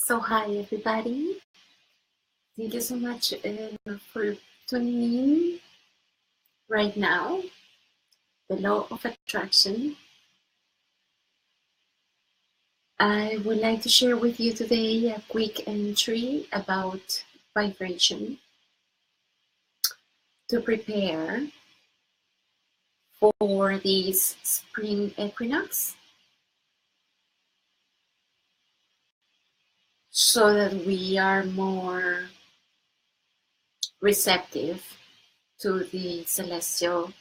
So hi everybody, thank you so much for tuning in right now. The law of attraction. I would like to share with you today a quick entry about vibration to prepare for this spring equinox so that we are more receptive to the celestial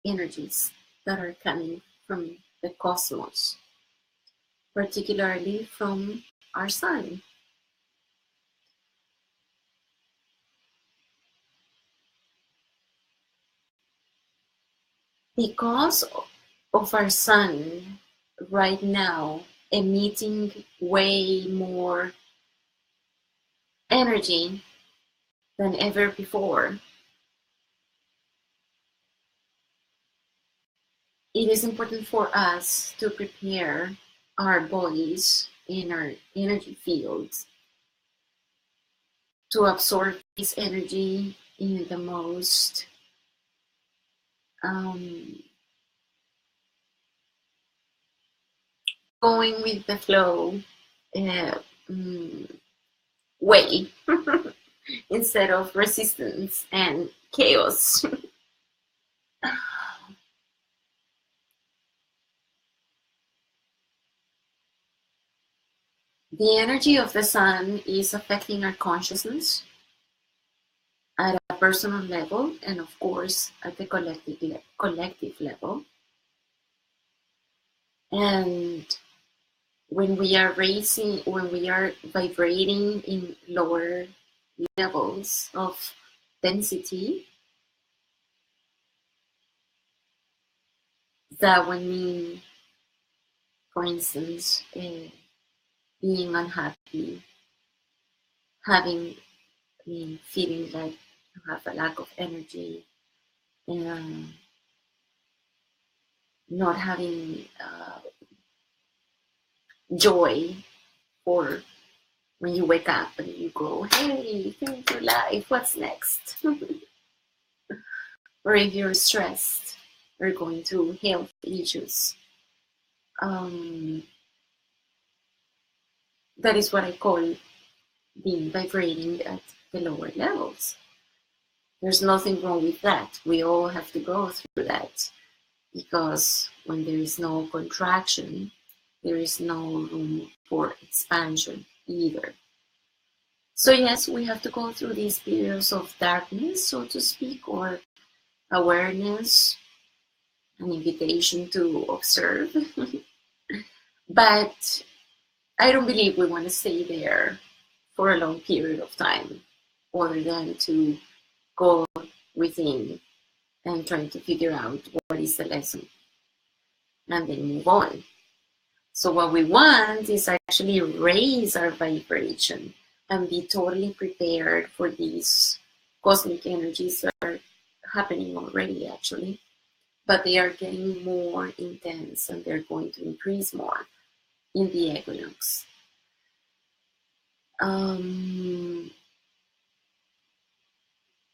energies that are coming from the cosmos, particularly from our sun. Because of our sun right now emitting way more energy than ever before, it is important for us to prepare our bodies in our energy fields to absorb this energy in the most going with the flow uh, way instead of resistance and chaos. The energy of the sun is affecting our consciousness at a personal level and of course at the collective level. And when we are vibrating in lower levels of density, that would mean, for instance, being unhappy, feeling like you have a lack of energy, and not having joy for when you wake up and you go, hey, thank you, life, what's next? Or if you're stressed or going through health issues. That is what I call being vibrating at the lower levels. There's nothing wrong with that. We all have to go through that, because when there is no contraction, there is no room for expansion either. So yes, we have to go through these periods of darkness, so to speak, or awareness, an invitation to observe. But I don't believe we want to stay there for a long period of time, other than to go within and try to figure out what is the lesson and then move on. So what we want is actually raise our vibration and be totally prepared for these cosmic energies that are happening already, actually, but they are getting more intense and they're going to increase more in the equinox.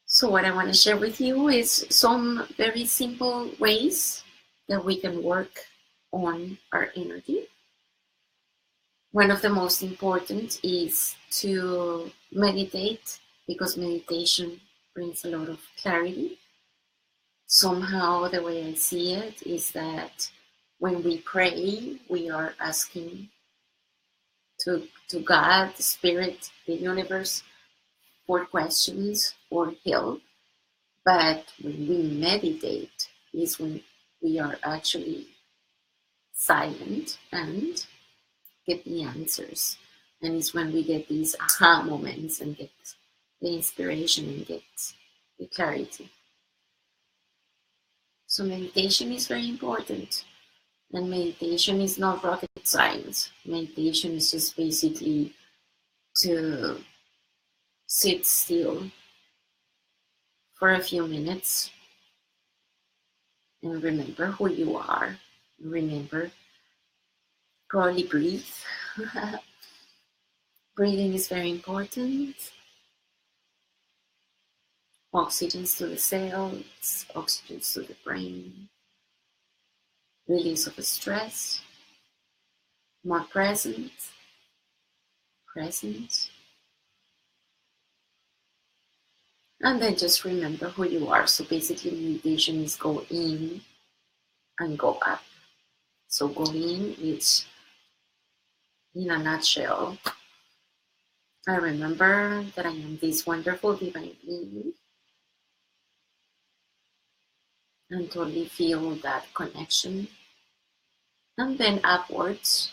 So what I want to share with you is some very simple ways that we can work on our energy. One of the most important is to meditate, because meditation brings a lot of clarity. Somehow the way I see it is that when we pray, we are asking to God, the Spirit, the universe, for questions or help. But when we meditate is when we are actually silent and get the answers. And it's when we get these aha moments and get the inspiration and get the clarity. So meditation is very important. And meditation is not rocket science. Meditation is just basically to sit still for a few minutes and remember who you are. Remember, probably breathe. Breathing is very important. Oxygen to the cells, oxygen to the brain, release of stress, more present, and then just remember who you are. So basically meditation is go in and go up. So go in is, in a nutshell, I remember that I am this wonderful divine being, and totally feel that connection. And then upwards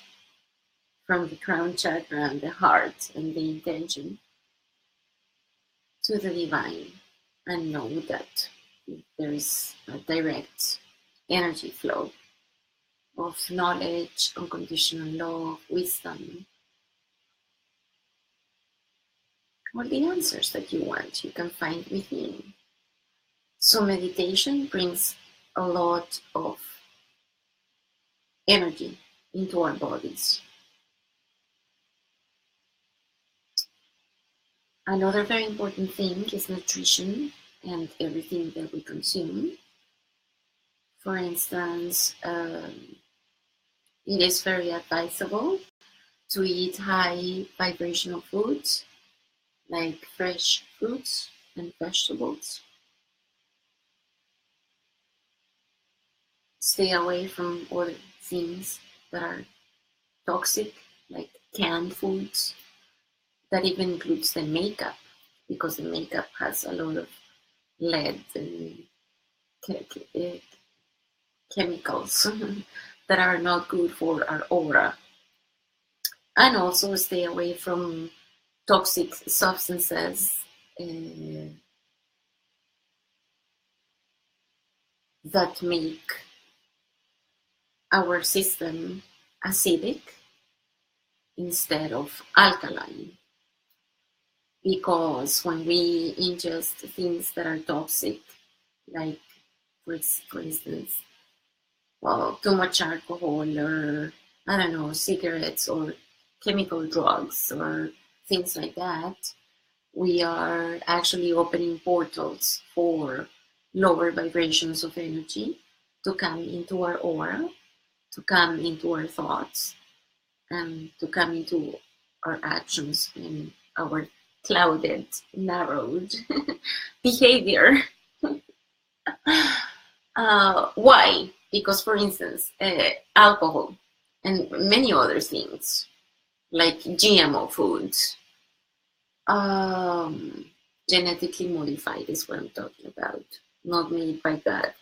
from the crown chakra and the heart and the intention to the divine, and know that there is a direct energy flow of knowledge, unconditional love, wisdom, all the answers that you want, you can find within. So meditation brings a lot of energy into our bodies. Another very important thing is nutrition and everything that we consume. For instance, it is very advisable to eat high vibrational foods like fresh fruits and vegetables. Stay away from other things that are toxic, like canned foods. That even includes the makeup, because the makeup has a lot of lead and chemicals that are not good for our aura. And also stay away from toxic substances that make our system acidic instead of alkaline. Because when we ingest things that are toxic, like for instance, well, too much alcohol, or I don't know, cigarettes or chemical drugs or things like that, we are actually opening portals for lower vibrations of energy to come into our aura, to come into our thoughts, and to come into our actions and our clouded, narrowed behavior. Why? Because, for instance, alcohol and many other things, like GMO foods, genetically modified is what I'm talking about. Not made by God,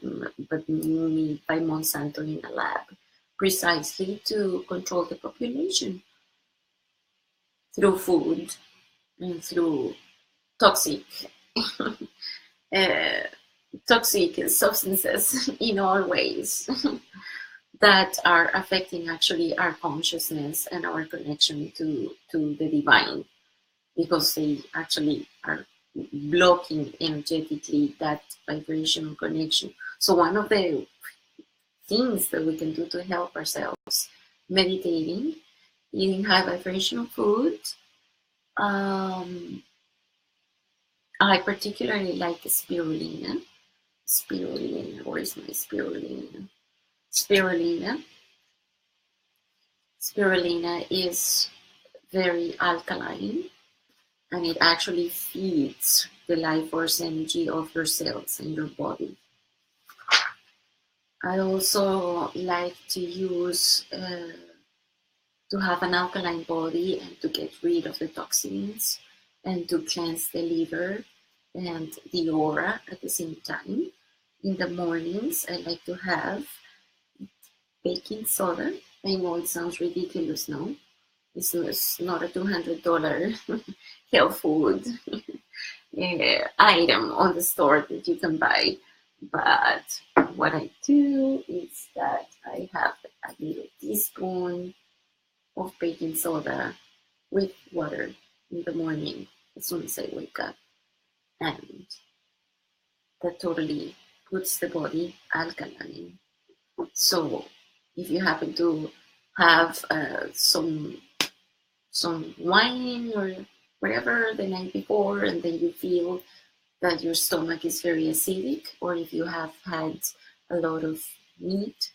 but made by Monsanto in a lab, precisely to control the population through food and through toxic toxic substances in all ways that are affecting actually our consciousness and our connection to the divine, because they actually are blocking energetically that vibrational connection. So one of the things that we can do to help ourselves: meditating, eating high vibrational food. I particularly like spirulina. Where is my spirulina? Spirulina is very alkaline, and it actually feeds the life force energy of your cells and your body. I also like to use to have an alkaline body and to get rid of the toxins and to cleanse the liver and the aura at the same time. In the mornings, I like to have baking soda. I know it sounds ridiculous now. It's not a $200 health food item on the store that you can buy. But what I do is that I have a little teaspoon of baking soda with water in the morning as soon as I wake up, and that totally puts the body alkaline. So if you happen to have some some wine or whatever the night before, and then you feel that your stomach is very acidic, or if you have had a lot of meat,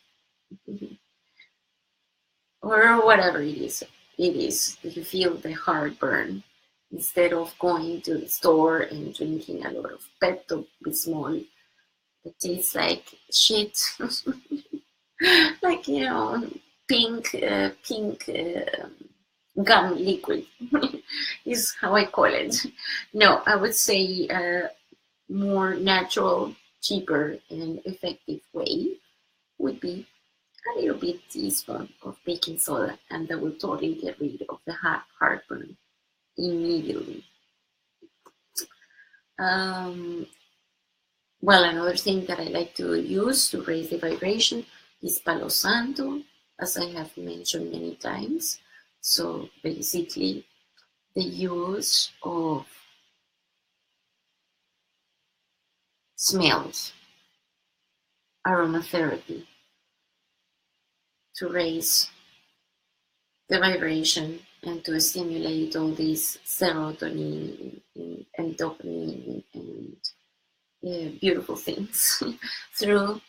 or whatever it is that you feel the heartburn, instead of going to the store and drinking a lot of Pepto Bismol that tastes like shit, like pink gum liquid is how I call it. No, I would say a more natural, cheaper, and effective way would be a little bit teaspoon of baking soda, and that will totally get rid of the heartburn immediately. Um, well, another thing that I like to use to raise the vibration is Palo Santo, as I have mentioned many times. So basically, the use of smells, aromatherapy, to raise the vibration and to stimulate all these serotonin and dopamine and beautiful things through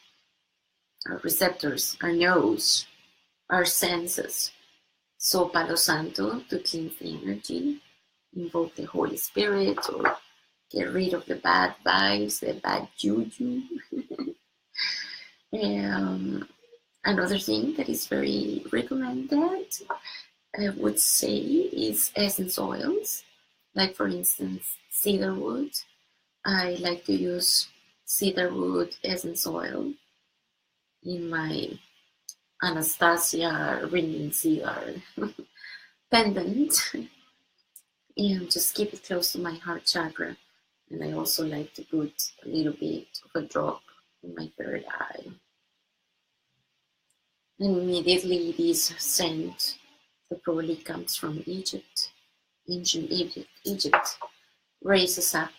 our receptors, our nose, our senses. So Palo Santo to cleanse the energy, invoke the Holy Spirit, or get rid of the bad vibes, the bad juju. Another thing that is very recommended, I would say, is essence oils. Like for instance, cedarwood. I like to use cedarwood essence oil in my Anastasia ringing cigar pendant, and just keep it close to my heart chakra. And I also like to put a little bit of a drop in my third eye. And immediately this scent that probably comes from Egypt, ancient Egypt, raises up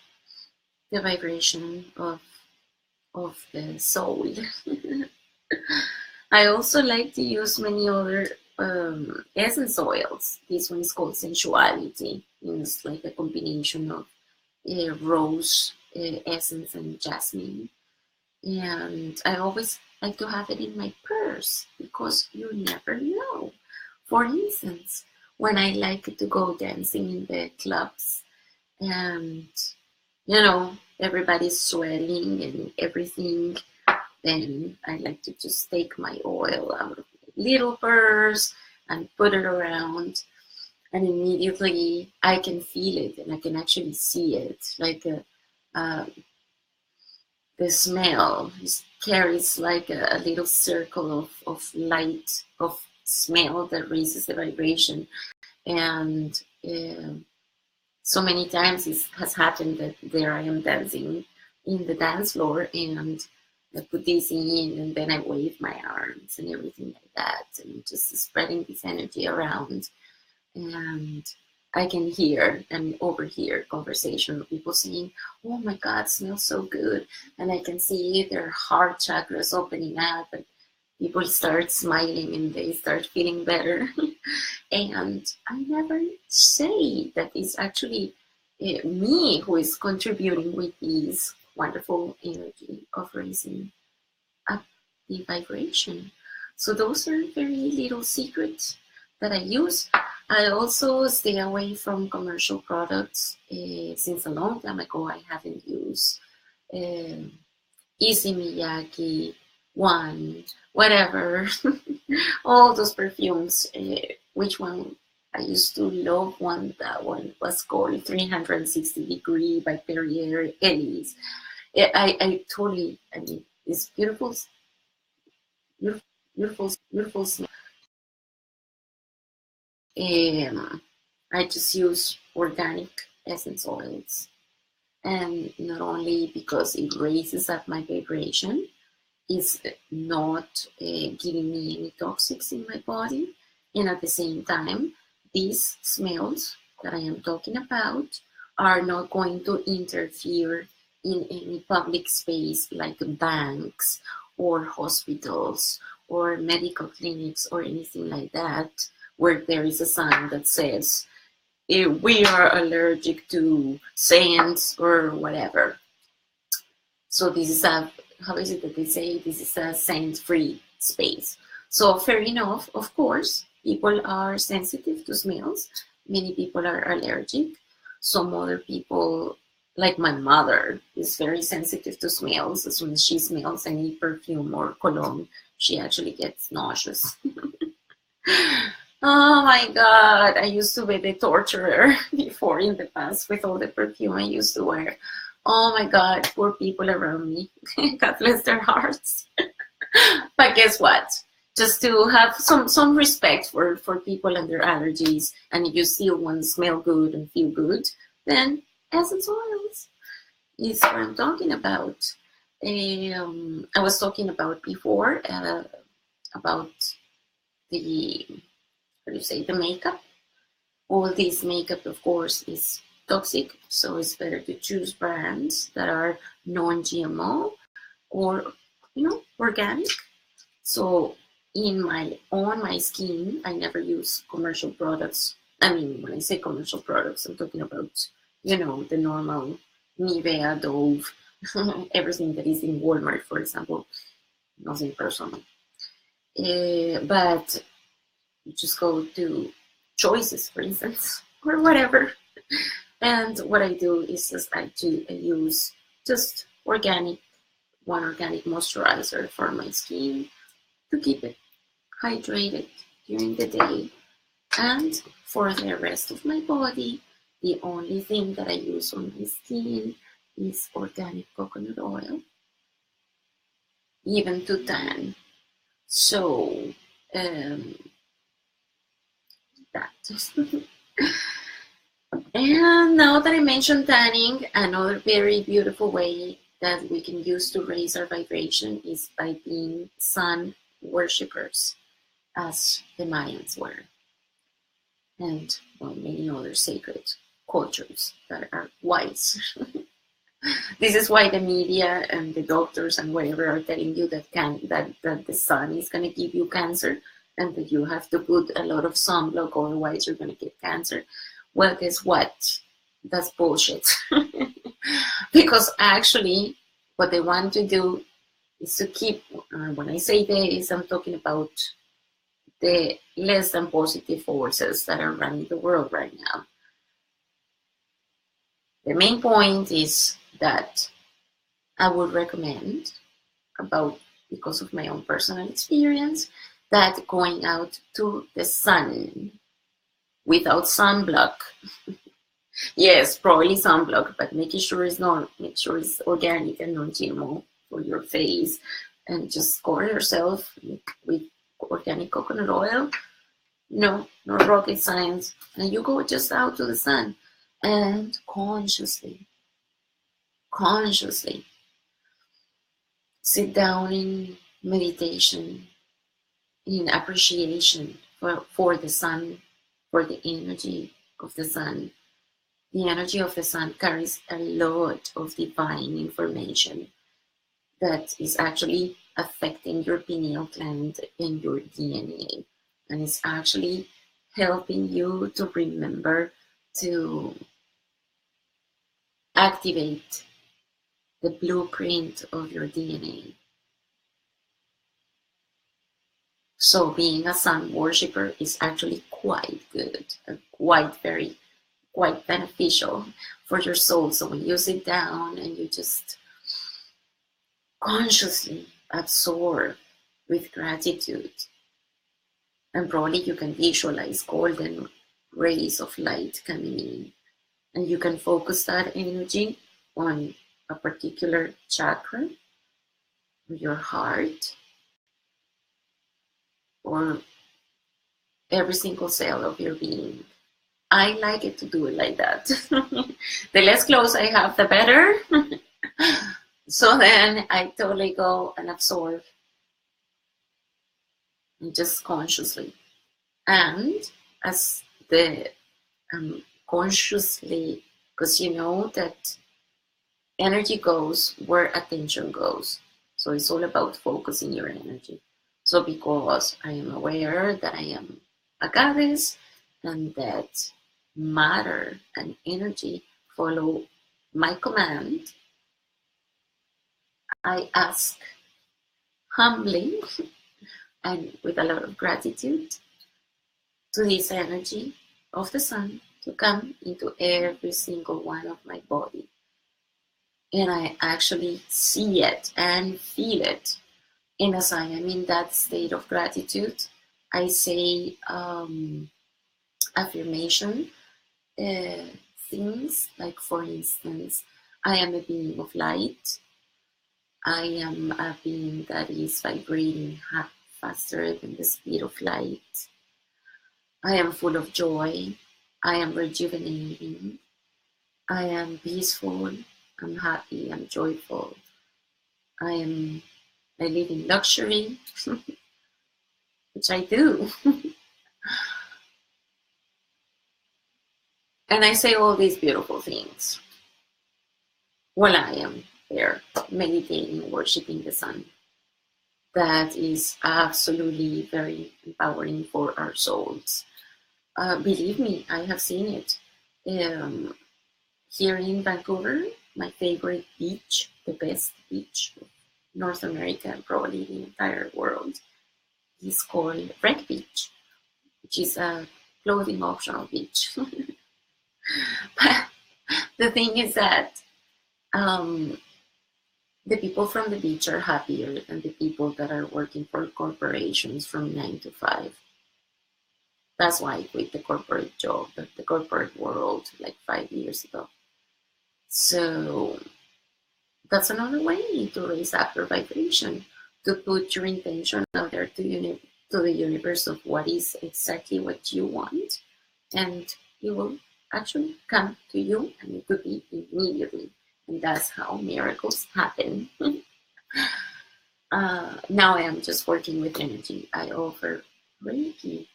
the vibration of the soul. I also like to use many other essence oils. This one is called Sensuality. It's like a combination of rose essence and jasmine. And I always like to have it in my purse because you never know. For instance, when I like to go dancing in the clubs and, everybody's sweating and everything, then I like to just take my oil out of my little purse and put it around, and immediately I can feel it and I can actually see it. Like the smell carries like a little circle of light, of smell that raises the vibration. And so many times it has happened that there I am dancing in the dance floor, and I put this in, and then I wave my arms and everything like that, and just spreading this energy around. And I can hear and overhear conversation of people saying, "Oh my God, smells so good," and I can see their heart chakras opening up, and people start smiling and they start feeling better. And I never say that it's actually me who is contributing with this wonderful energy of raising up the vibration. So those are very little secrets that I use. I also stay away from commercial products. Since a long time ago, I haven't used Easy Miyake, One, whatever, all those perfumes. Which one? I used to love one. That one was called 360 Degree by Perrier Ellis. I totally, I mean, it's beautiful, beautiful smell. I just use organic essence oils. And not only because it raises up my vibration, it's not giving me any toxics in my body. And at the same time, these smells that I am talking about are not going to interfere in any public space like banks or hospitals or medical clinics or anything like that, where there is a sign that says, we are allergic to sands or whatever. So this is a, how is it that they say, this is a sand-free space. So fair enough, of course, people are sensitive to smells. Many people are allergic. Some other people, like my mother, is very sensitive to smells. As soon as she smells any perfume or cologne, she actually gets nauseous. Oh my God, I used to be the torturer before in the past with all the perfume I used to wear. Oh my God, poor people around me. God bless their hearts. But guess what? Just to have some respect for people and their allergies, and if you still want to smell good and feel good, then essence oils is what I'm talking about. I was talking about before about the, how do you say, the makeup. All this makeup, of course, is toxic, so it's better to choose brands that are non-GMO or, you know, organic. So on my skin, I never use commercial products. I mean, when I say commercial products, I'm talking about, you know, the normal Nivea, Dove, everything that is in Walmart, for example. Nothing personal. But you just go to Choices, for instance, or whatever. And what I do is just I use just one organic moisturizer for my skin to keep it hydrated during the day. And for the rest of my body, the only thing that I use on my skin is organic coconut oil, even to tan. So that. And now that I mentioned tanning, another very beautiful way that we can use to raise our vibration is by being sun worshippers, as the Mayans were, and well, many other sacred cultures that are wise. This is why the media and the doctors and whatever are telling you that the sun is going to give you cancer and that you have to put a lot of sunblock, otherwise you're going to get cancer. Well, guess what? That's bullshit. Because actually, what they want to do is to keep, when I say this, I'm talking about the less than positive forces that are running the world right now. The main point is that I would recommend, because of my own personal experience, that going out to the sun without sunblock. Yes, probably sunblock, but make sure it's organic and non-GMO for your face, and just cover yourself with organic coconut oil. No rocket science. And you go just out to the sun and consciously sit down in meditation, in appreciation for the sun, for the energy of the sun. The energy of the sun carries a lot of divine information that is actually affecting your pineal gland and your DNA. And it's actually helping you to remember to activate the blueprint of your DNA. So being a sun worshipper is actually quite good and quite beneficial for your soul. So when you sit down and you just consciously absorb with gratitude, and probably you can visualize golden rays of light coming in, and you can focus that energy on a particular chakra, your heart, or every single cell of your being. I like it to do it like that. The less clothes I have, the better. So then I totally go and absorb, and just consciously. And as the consciously, because you know that energy goes where attention goes. So it's all about focusing your energy. So because I am aware that I am agaves, and that matter and energy follow my command, I ask humbly and with a lot of gratitude to this energy of the sun to come into every single one of my body. And I actually see it and feel it. And as I am in that state of gratitude, I say affirmation things like, for instance, I am a being of light. I am a being that is vibrating faster than the speed of light. I am full of joy. I am rejuvenating. I am peaceful. I'm happy. I'm joyful. I live in luxury, which I do. And I say all these beautiful things while I am there meditating, worshiping the sun. That is absolutely very empowering for our souls. Believe me, I have seen it. Here in Vancouver, my favorite beach, the best beach of North America and probably the entire world, is called Red Beach, which is a clothing optional beach. But the thing is that the people from the beach are happier than the people that are working for corporations from 9 to 5. That's why I quit the corporate job, the corporate world, like 5 years ago. So that's another way to raise up your vibration, to put your intention out there to the universe of what is exactly what you want, and it will actually come to you, and it could be immediately. And that's how miracles happen. Now I am just working with energy. I offer Reiki.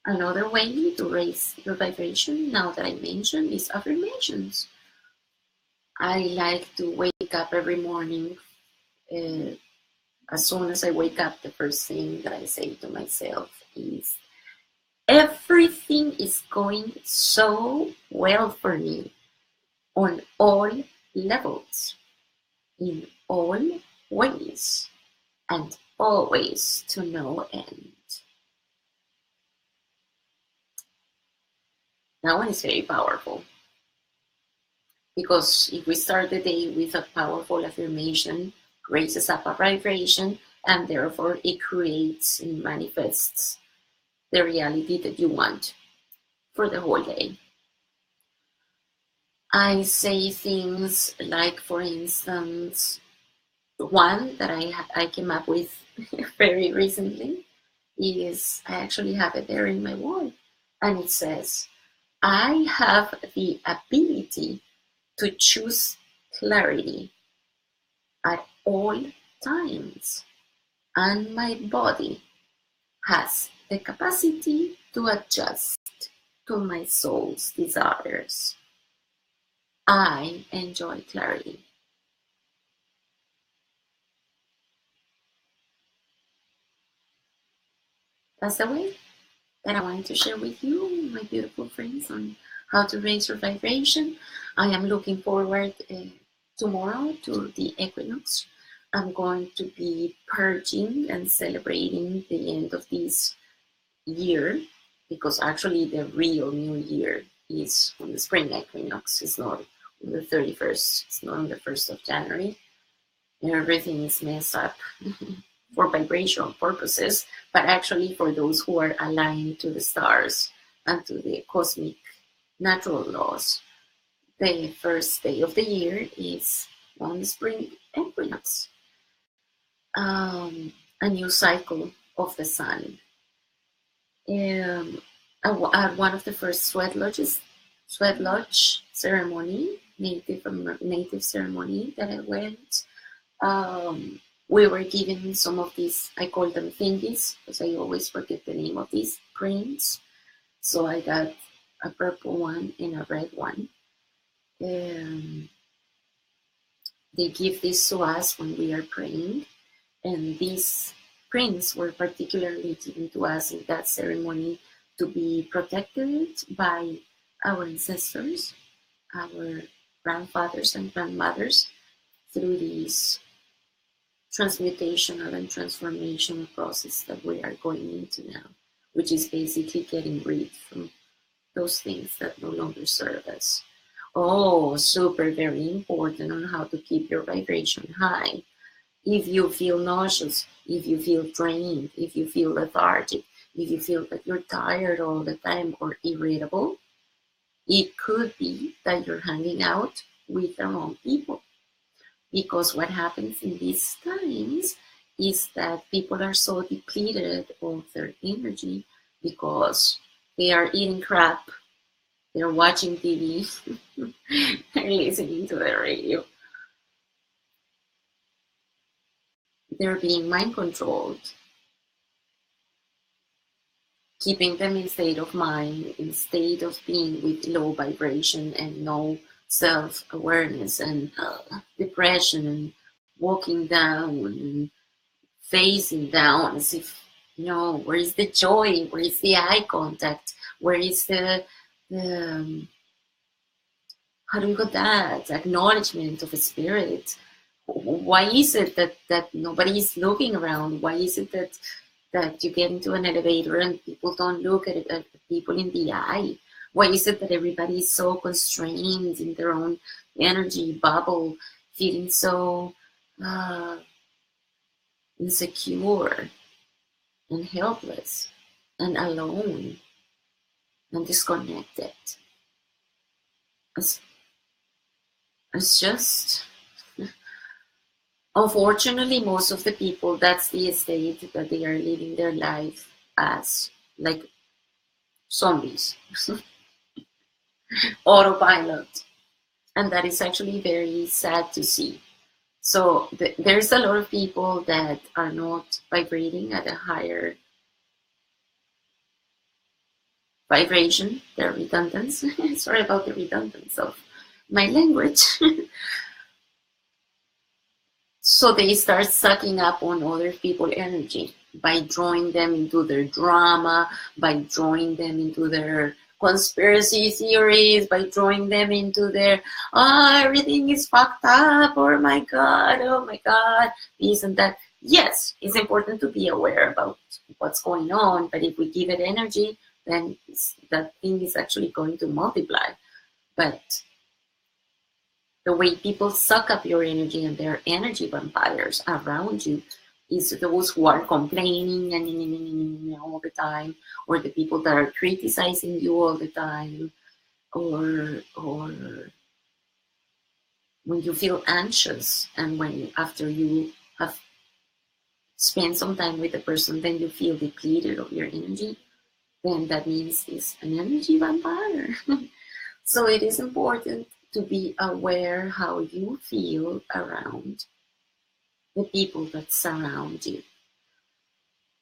Another way to raise your vibration, now that I mentioned, is affirmations. I like to wake up every morning. As soon as I wake up, the first thing that I say to myself is, everything is going so well for me on all levels, in all ways, and always to no end. That one is very powerful, because if we start the day with a powerful affirmation, raises up a vibration, and therefore it creates and manifests the reality that you want for the whole day. I say things like, for instance, one that I came up with very recently is, I actually have it there in my wall, and it says, I have the ability to choose clarity at all times, and my body has the capacity to adjust to my soul's desires. I enjoy clarity. That's the way that I wanted to share with you, my beautiful friends, on how to raise your vibration. I am looking forward tomorrow to the equinox. I'm going to be purging and celebrating the end of this year, because actually the real new year is on the spring equinox. It's not on the 31st, it's not on the 1st of January. Everything is messed up for vibrational purposes, but actually for those who are aligned to the stars and to the cosmic natural laws. The first day of the year is on the spring equinox, a new cycle of the sun. At one of the first sweat lodge ceremony, native ceremony that I went, we were given some of these, I call them thingies, because I always forget the name of these prints. So I got a purple one and a red one. They give this to us when we are praying, and these prints were particularly given to us in that ceremony to be protected by our ancestors, our grandfathers and grandmothers, through this transmutational and transformational process that we are going into now, which is basically getting rid from those things that no longer serve us. Oh, super, very important on how to keep your vibration high. If you feel nauseous, if you feel drained, if you feel lethargic, if you feel that you're tired all the time or irritable, it could be that you're hanging out with the wrong people. Because what happens in these times is that people are so depleted of their energy because they are eating crap, they're watching TV, they're listening to the radio, they're being mind controlled, keeping them in state of mind, in state of being with low vibration and no self-awareness and depression and walking down and facing down as if, where is the joy? Where is the eye contact? Where is the how do you call that? Acknowledgement of a spirit. Why is it that nobody is looking around? Why is it that you get into an elevator and people don't look at people in the eye? Why is it that everybody is so constrained in their own energy bubble, feeling so insecure and helpless and alone and disconnected? It's just, unfortunately, most of the people, that's the state that they are living their life as, like zombies, autopilot. And that is actually very sad to see. So there's a lot of people that are not vibrating at a higher vibration. They're redundant. Sorry about the redundance of my language. So they start sucking up on other people's energy by drawing them into their drama, by drawing them into their conspiracy theories, by drawing them into their, everything is fucked up, oh my God, this and that. Yes, it's important to be aware about what's going on, but if we give it energy, then that thing is actually going to multiply. But the way people suck up your energy and they're energy vampires around you is those who are complaining and all the time, or the people that are criticizing you all the time, or when you feel anxious and when after you have spent some time with the person, then you feel depleted of your energy, then that means it's an energy vampire. So it is important to be aware how you feel around the people that surround you.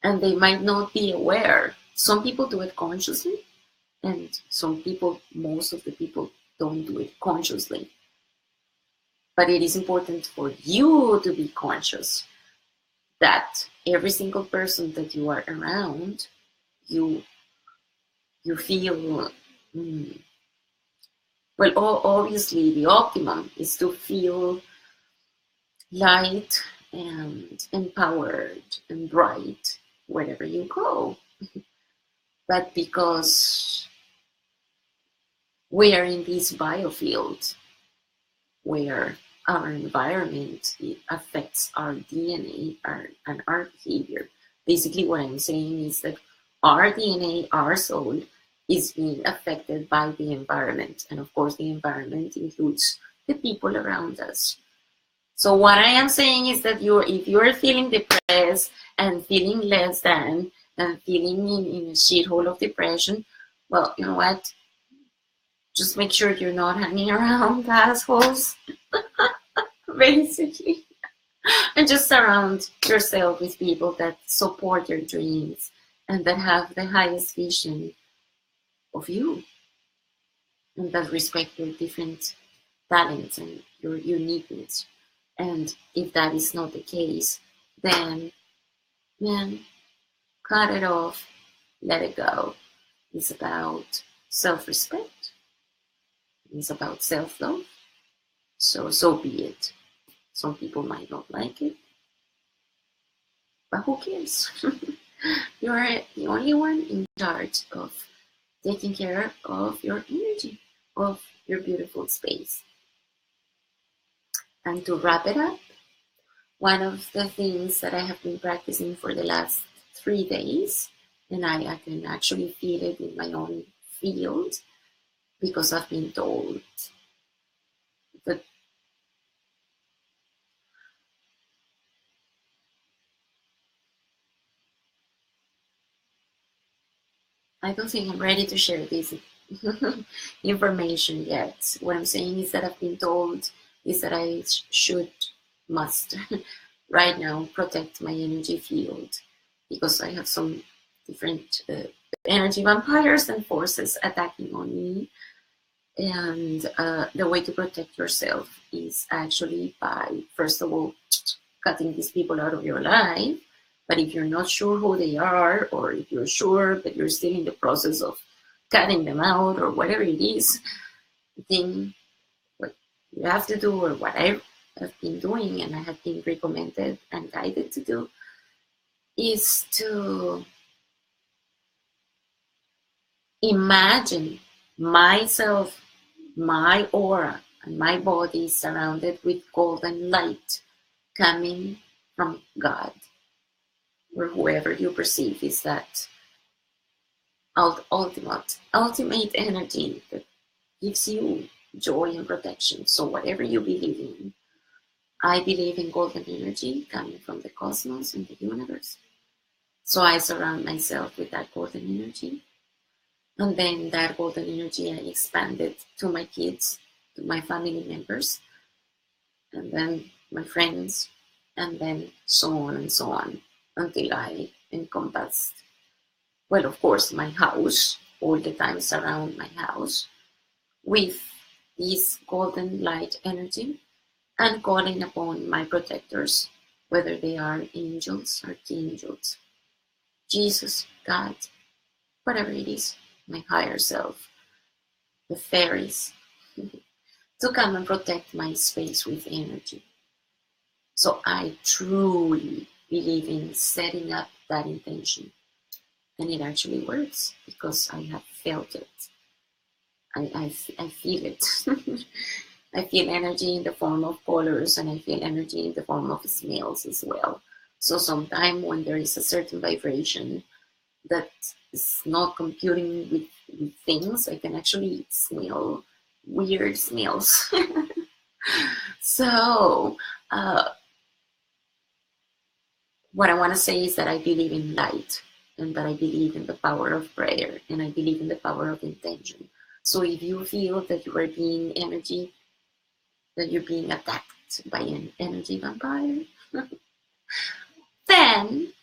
And they might not be aware. Some people do it consciously, and some people, most of the people, don't do it consciously. But it is important for you to be conscious that every single person that you are around, you feel, well, obviously the optimum is to feel light and empowered and bright wherever you go. But because we are in this biofield where our environment, it affects our DNA and our behavior. Basically what I'm saying is that our DNA, our soul, is being affected by the environment. And of course the environment includes the people around us. So what I am saying is that if you're feeling depressed and feeling less than and feeling in a shithole of depression, well, you know what? Just make sure you're not hanging around assholes, basically. And just surround yourself with people that support your dreams and that have the highest vision of you and that respect your different talents and your uniqueness. And if that is not the case, then Man, cut it off, let it go. It's about self-respect. It's about self-love. So be it. Some people might not like it, but who cares? You're the only one in charge of taking care of your energy, of your beautiful space. And to wrap it up, one of the things that I have been practicing for the last 3 days, and I can actually feel it in my own field because I've been told that I don't think I'm ready to share this information yet. What I'm saying is that I've been told is that I must right now protect my energy field because I have some different energy vampires and forces attacking on me. And the way to protect yourself is actually by, first of all, cutting these people out of your life. But if you're not sure who they are, or if you're sure but you're still in the process of cutting them out or whatever it is, then what you have to do, or what I have been doing and I have been recommended and guided to do, is to imagine myself, my aura, and my body surrounded with golden light coming from God, or whoever you perceive is that ultimate energy that gives you joy and protection. So whatever you believe in, I believe in golden energy coming from the cosmos and the universe. So I surround myself with that golden energy. And then that golden energy I expanded to my kids, to my family members, and then my friends, and then so on and so on, until I encompassed, well, of course, my house, all the time surround my house with this golden light energy, and calling upon my protectors, whether they are angels, archangels, Jesus, God, whatever it is, my higher self, the fairies, to come and protect my space with energy. So I truly believe in setting up that intention. And it actually works because I have felt it. I feel it. I feel energy in the form of colors, and I feel energy in the form of smells as well. So sometimes when there is a certain vibration that is not computing with things, I can actually smell weird smells. So what I want to say is that I believe in light, and that I believe in the power of prayer, and I believe in the power of intention. So if you feel that you are being that you're being attacked by an energy vampire, then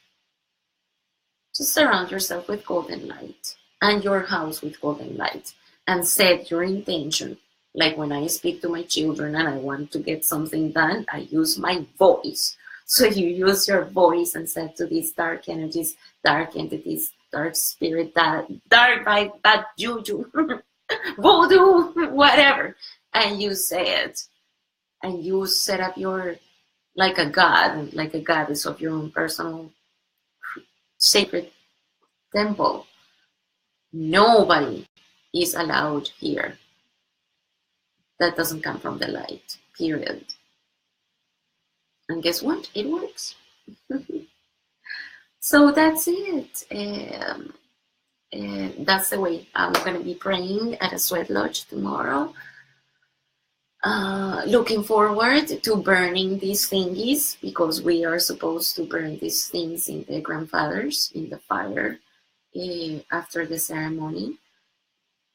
just surround yourself with golden light, and your house with golden light, and set your intention. Like when I speak to my children and I want to get something done, I use my voice. So you use your voice and say to these dark energies, dark entities, dark spirit, dark vibe, bad juju, voodoo, whatever, and you say it, and you set up your, like a god, like a goddess of your own personal sacred temple. Nobody is allowed here that doesn't come from the light, period. And guess what? It works. So that's it. That's the way I'm going to be praying at a sweat lodge tomorrow. Looking forward to burning these thingies, because we are supposed to burn these things in the grandfathers in the fire after the ceremony,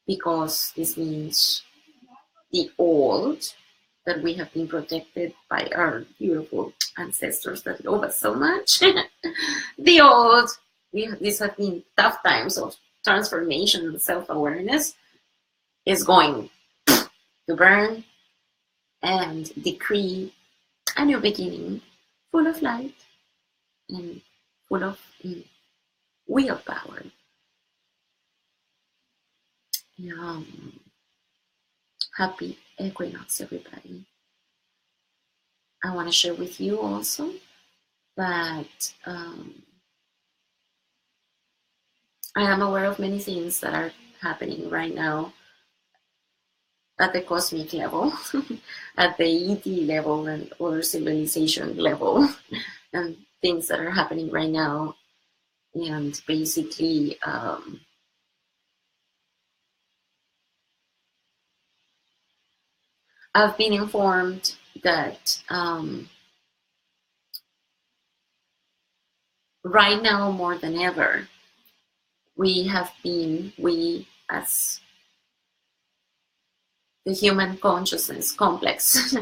because this means the old, that we have been protected by our beautiful ancestors that love us so much. The old, these have been tough times of transformation and self-awareness, is going to burn and decree a new beginning, full of light and full of willpower. Happy Equinox, everybody. I want to share with you also that I am aware of many things that are happening right now at the cosmic level, at the ET level and other civilization level, and things that are happening right now. And basically, I've been informed that right now more than ever, we as the human consciousness complex,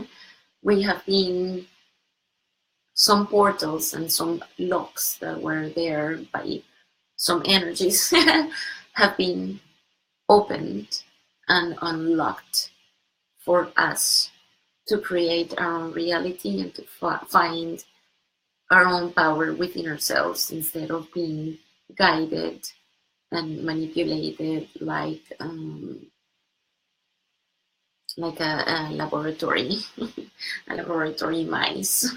we have been some portals and some locks that were there by some energies have been opened and unlocked for us to create our own reality and to find our own power within ourselves instead of being guided and manipulated like a laboratory, a laboratory mice,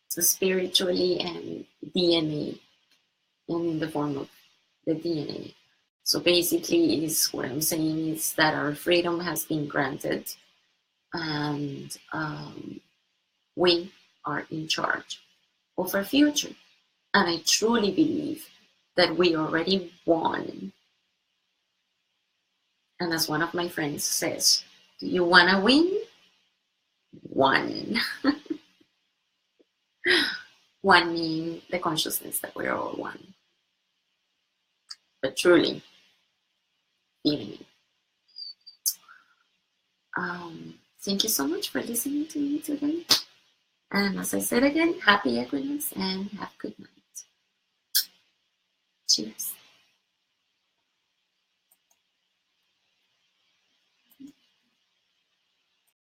spiritually and DNA, and in the form of the DNA. So basically, what I'm saying is that our freedom has been granted, and we are in charge of our future. And I truly believe that we already won. And as one of my friends says, do you want to win? One. One meaning the consciousness that we're all one. But truly feeling it. Thank you so much for listening to me today. And as I said again, happy Equinox and have a good night. Cheers.